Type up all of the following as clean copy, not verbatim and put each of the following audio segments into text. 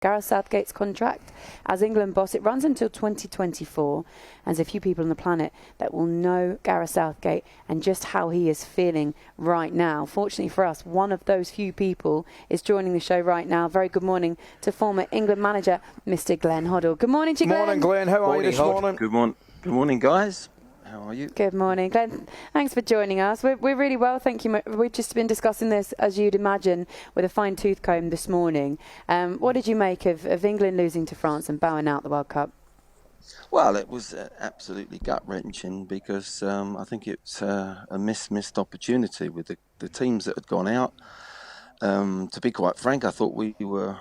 Gareth Southgate's contract as England boss. It runs until 2024, and there's a few people on the planet that will know Gareth Southgate and just how he is feeling right now. Fortunately for us, one of those few people is joining the show right now. Very good morning to former England manager, Mr. Glenn Hoddle. Good morning to you, Glenn. Morning, Glenn. How are you this morning? Good morning, guys. How are you? Good morning, Glenn. Thanks for joining us. We're really well, thank you. We've just been discussing this, as you'd imagine, with a fine-tooth comb this morning. What did you make of England losing to France and bowing out the World Cup? Well, it was absolutely gut-wrenching because I think it's a missed opportunity with the teams that had gone out. To be quite frank, I thought we were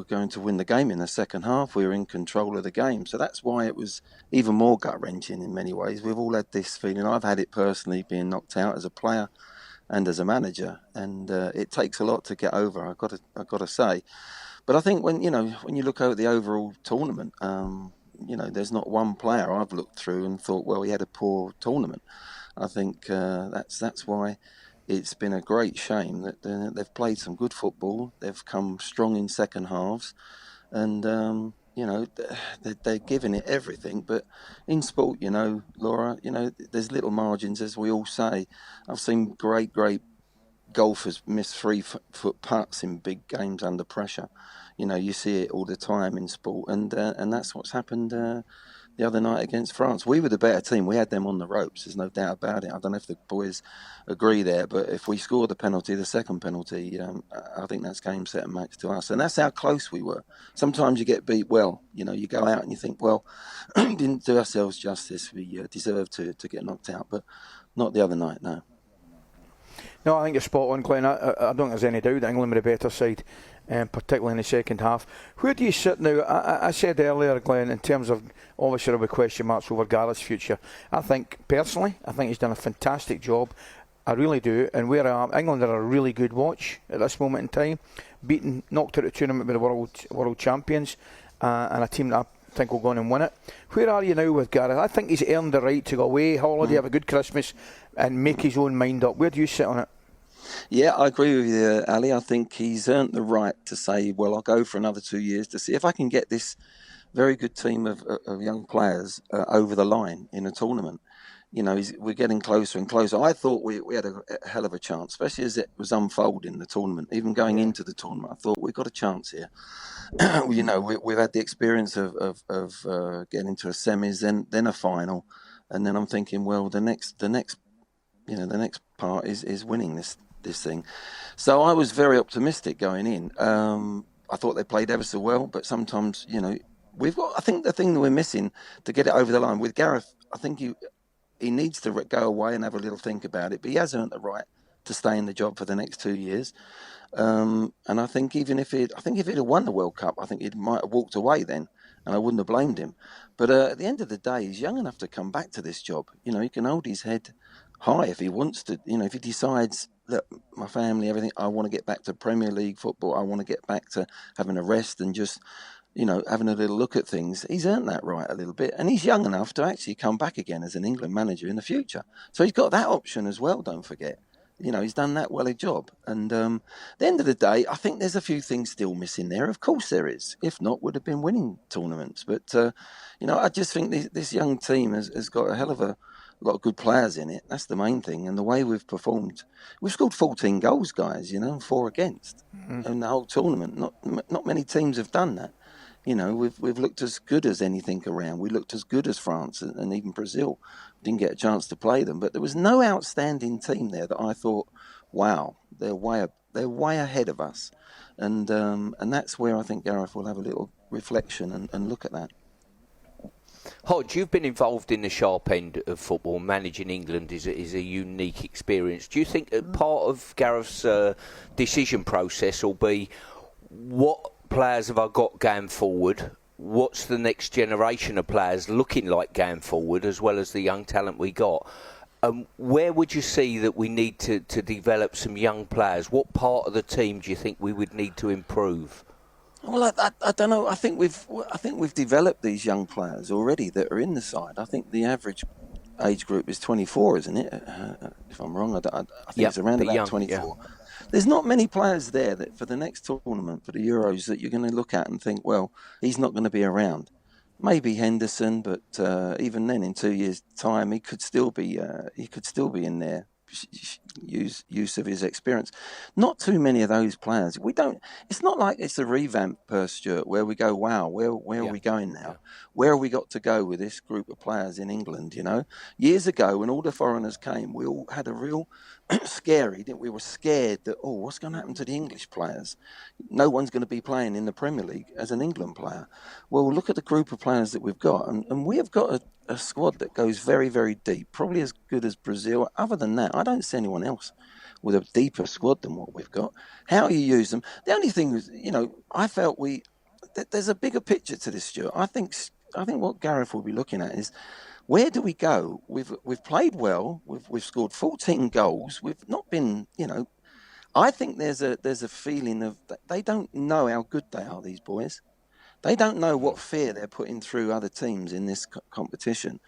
going to win the game in the second half. We were in control of the game, so that's why it was even more gut-wrenching in many ways. We've all had this feeling. I've had it personally, being knocked out as a player and as a manager, and it takes a lot to get over. I've got to say, but I think when you look over the overall tournament, there's not one player I've looked through and thought, well, he had a poor tournament. I think that's why. It's been a great shame that they've played some good football. They've come strong in second halves, and they're giving it everything. But in sport, Laura, there's little margins, as we all say. I've seen great golfers miss 3-foot putts in big games under pressure. You see it all the time in sport, and that's what's happened the other night against France. We were the better team. We had them on the ropes. There's no doubt about it. I don't know if the boys agree there, but if we score the penalty, the second penalty, I think that's game, set and match to us. And that's how close we were. Sometimes you get beat well. You go out and you think, well, we didn't do ourselves justice. We deserve to get knocked out, but not the other night, no. No, I think you're spot on, Glenn. I don't think there's any doubt that England were the better side, particularly in the second half. Where do you sit now? I said earlier, Glenn, in terms of obviously there will be question marks over Gareth's future. I think he's done a fantastic job. I really do. And where I am, England are a really good watch at this moment in time. Knocked out the tournament by the world champions, and a team that I think will go on and win it. Where are you now with Gareth? I think he's earned the right to go away, holiday, have a good Christmas, and make his own mind up. Where do you sit on it? Yeah, I agree with you, Ali. I think he's earned the right to say, well, I'll go for another 2 years to see if I can get this very good team of young players over the line in a tournament. We're getting closer and closer. I thought we had a hell of a chance, especially as it was unfolding the tournament. Even going into the tournament, I thought we've got a chance here. We've had the experience of getting to a semis, then a final, and then I'm thinking, well, the next part is winning this thing. So I was very optimistic going in. I thought they played ever so well, but sometimes, we've got. I think the thing that we're missing to get it over the line with Gareth, I think he needs to go away and have a little think about it. But he has earned the right to stay in the job for the next 2 years. And I think if he'd have won the World Cup, I think he might have walked away then, and I wouldn't have blamed him. But at the end of the day, he's young enough to come back to this job. He can hold his head high if he wants to. If he decides, look, my family, everything, I want to get back to Premier League football. I want to get back to having a rest and just, having a little look at things. He's earned that right a little bit, and he's young enough to actually come back again as an England manager in the future. So he's got that option as well. Don't forget. He's done that well a job. And at the end of the day, I think there's a few things still missing there. Of course there is. If not, would have been winning tournaments. But, I just think this young team has got a hell of a lot of good players in it. That's the main thing. And the way we've performed, we've scored 14 goals, guys, 4 against in the whole tournament. Not many teams have done that. We've looked as good as anything around. We looked as good as France and even Brazil. Didn't get a chance to play them, but there was no outstanding team there that I thought, wow, they're way ahead of us, and that's where I think Gareth will have a little reflection and look at that. Hodge, you've been involved in the sharp end of football. Managing England is a unique experience. Do you think that part of Gareth's decision process will be what players have I got going forward? What's the next generation of players looking like going forward, as well as the young talent we got? Where would you see that we need to develop some young players? What part of the team do you think we would need to improve? Well, I don't know. I think we've developed these young players already that are in the side. I think the average age group is 24, isn't it? If I'm wrong, I think it's around about young, 24. Yeah. There's not many players there that for the next tournament, for the Euros, that you're going to look at and think, well, he's not going to be around. Maybe Henderson, but even then, in 2 years' time, he could still be in there. Use of his experience. Not too many of those players. We don't. It's not like it's a revamp, Stuart, where we go, wow, where are we going now? Where have we got to go with this group of players in England? You know, years ago when all the foreigners came, we all had a real scary. We were scared that what's going to happen to the English players? No one's going to be playing in the Premier League as an England player. Well, look at the group of players that we've got, and we have got a squad that goes very, very deep, probably as good as Brazil. Other than that, I don't see anyone else with a deeper squad than what we've got. How you use them? The only thing is, I felt there's a bigger picture to this, Stuart. I think what Gareth will be looking at is where do we go? We've played well. We've scored 14 goals. We've not been, I think there's a feeling of that they don't know how good they are, these boys. They don't know what fear they're putting through other teams in this competition.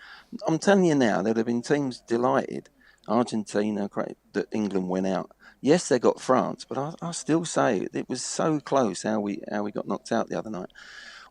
I'm telling you now, there'd have been teams delighted, Argentina, that England went out. Yes, they got France, but I still say it was so close how we got knocked out the other night.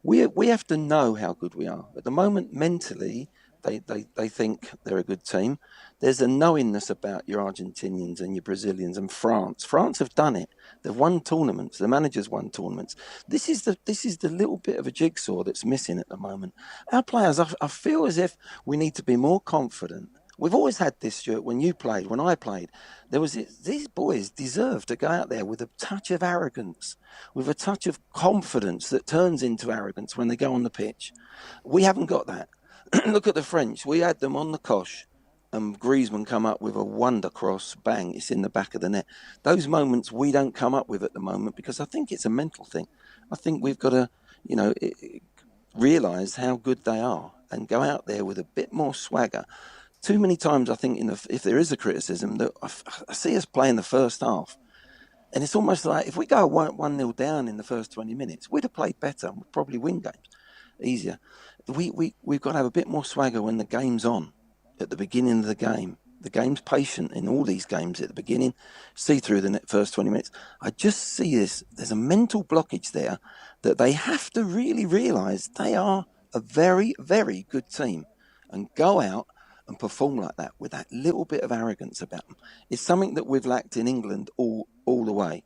We have to know how good we are. At the moment, mentally, they think they're a good team. There's a knowingness about your Argentinians and your Brazilians and France. France have done it. They've won tournaments. The managers won tournaments. This is the little bit of a jigsaw that's missing at the moment. Our players, I feel as if we need to be more confident. We've always had this, Stuart, when I played, there was these boys deserve to go out there with a touch of arrogance, with a touch of confidence that turns into arrogance when they go on the pitch. We haven't got that. Look at the French. We had them on the cosh, and Griezmann come up with a wonder cross. Bang! It's in the back of the net. Those moments we don't come up with at the moment because I think it's a mental thing. I think we've got to, realise how good they are and go out there with a bit more swagger. Too many times, I think, if there is a criticism, that I see us play in the first half, and it's almost like if we go 1-0 down in the first 20 minutes, we'd have played better and we'd probably win games easier. We've got to have a bit more swagger when the game's on, at the beginning of the game. The game's patient in all these games at the beginning, see through the first 20 minutes. I just see there's a mental blockage there that they have to really realise they are a very, very good team and go out and perform like that with that little bit of arrogance about them. It's something that we've lacked in England all the way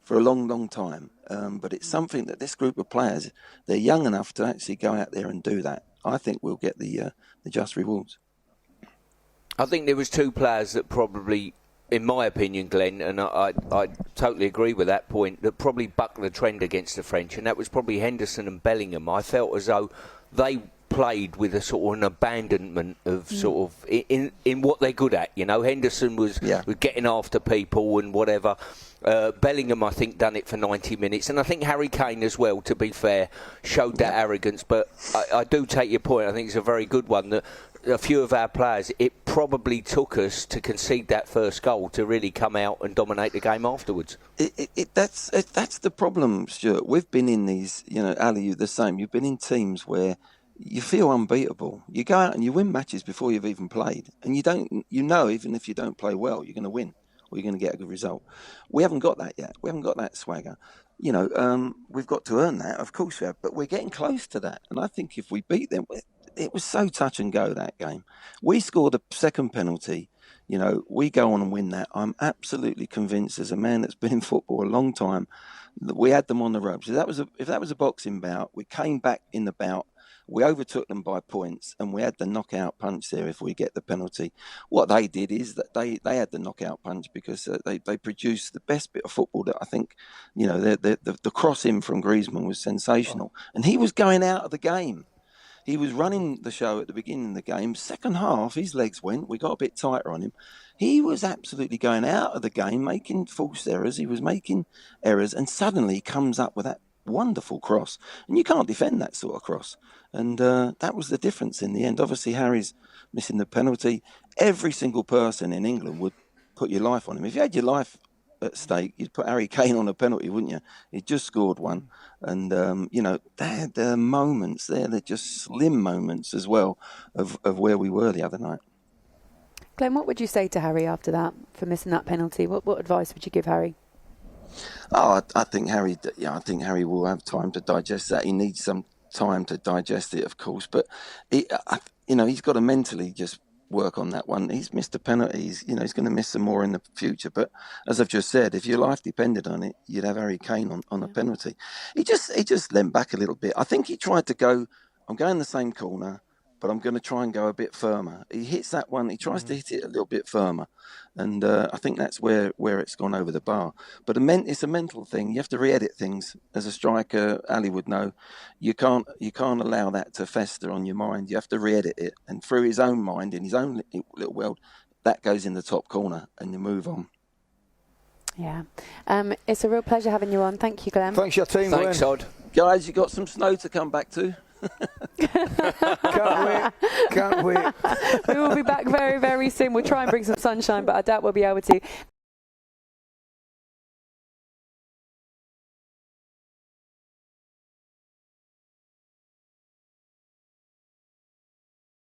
for a long, long time. But it's something that this group of players, they're young enough to actually go out there and do that. I think we'll get the just rewards. I think there was two players that probably, in my opinion, Glenn, and I totally agree with that point, that probably bucked the trend against the French, and that was probably Henderson and Bellingham. I felt as though they played with a sort of an abandonment of sort of in what they're good at. Henderson was getting after people and whatever. Bellingham, I think, done it for 90 minutes. And I think Harry Kane as well, to be fair, showed that arrogance. But I do take your point. I think it's a very good one that a few of our players, it probably took us to concede that first goal to really come out and dominate the game afterwards. That's the problem, Stuart. We've been in these, Ali, you're the same. You've been in teams where you feel unbeatable. You go out and you win matches before you've even played. And even if you don't play well, you're going to win or you're going to get a good result. We haven't got that yet. We haven't got that swagger. We've got to earn that, of course we have, but we're getting close to that. And I think if we beat them, it was so touch and go, that game. We scored a second penalty. We go on and win that. I'm absolutely convinced, as a man that's been in football a long time, that we had them on the ropes. If that was a boxing bout, we came back in the bout. We overtook them by points, and we had the knockout punch there if we get the penalty. What they did is that they had the knockout punch because they produced the best bit of football that I think, the cross in from Griezmann was sensational. And he was going out of the game. He was running the show at the beginning of the game. Second half, his legs went. We got a bit tighter on him. He was absolutely going out of the game, making false errors. He was making errors, and suddenly he comes up with that wonderful cross. And you can't defend that sort of cross. And that was the difference in the end. Obviously, Harry's missing the penalty. Every single person in England would put your life on him. If you had your life at stake, you'd put Harry Kane on a penalty, wouldn't you? He just scored one. And, they had moments there. They're just slim moments as well of where we were the other night. Glenn, what would you say to Harry after that for missing that penalty? What advice would you give Harry? I think Harry. Yeah, I think Harry will have time to digest that. He needs some time to digest it, of course. But he's got to mentally just work on that one. He's missed a penalty. He's going to miss some more in the future. But as I've just said, if your life depended on it, you'd have Harry Kane on a penalty. He just leant back a little bit. I think he tried to go. I'm going the same corner, but I'm going to try and go a bit firmer. He hits that one. He tries to hit it a little bit firmer, and I think that's where it's gone over the bar. But it's a mental thing. You have to re-edit things. As a striker, Ali would know, you can't allow that to fester on your mind. You have to re-edit it, and through his own mind, in his own little world, that goes in the top corner, and you move on. Yeah, it's a real pleasure having you on. Thank you, Glenn. Thanks your team. Thanks, Odd. Guys, you got some snow to come back to. Can't wait. We will be back very, very soon. We'll try and bring some sunshine, but I doubt we'll be able to.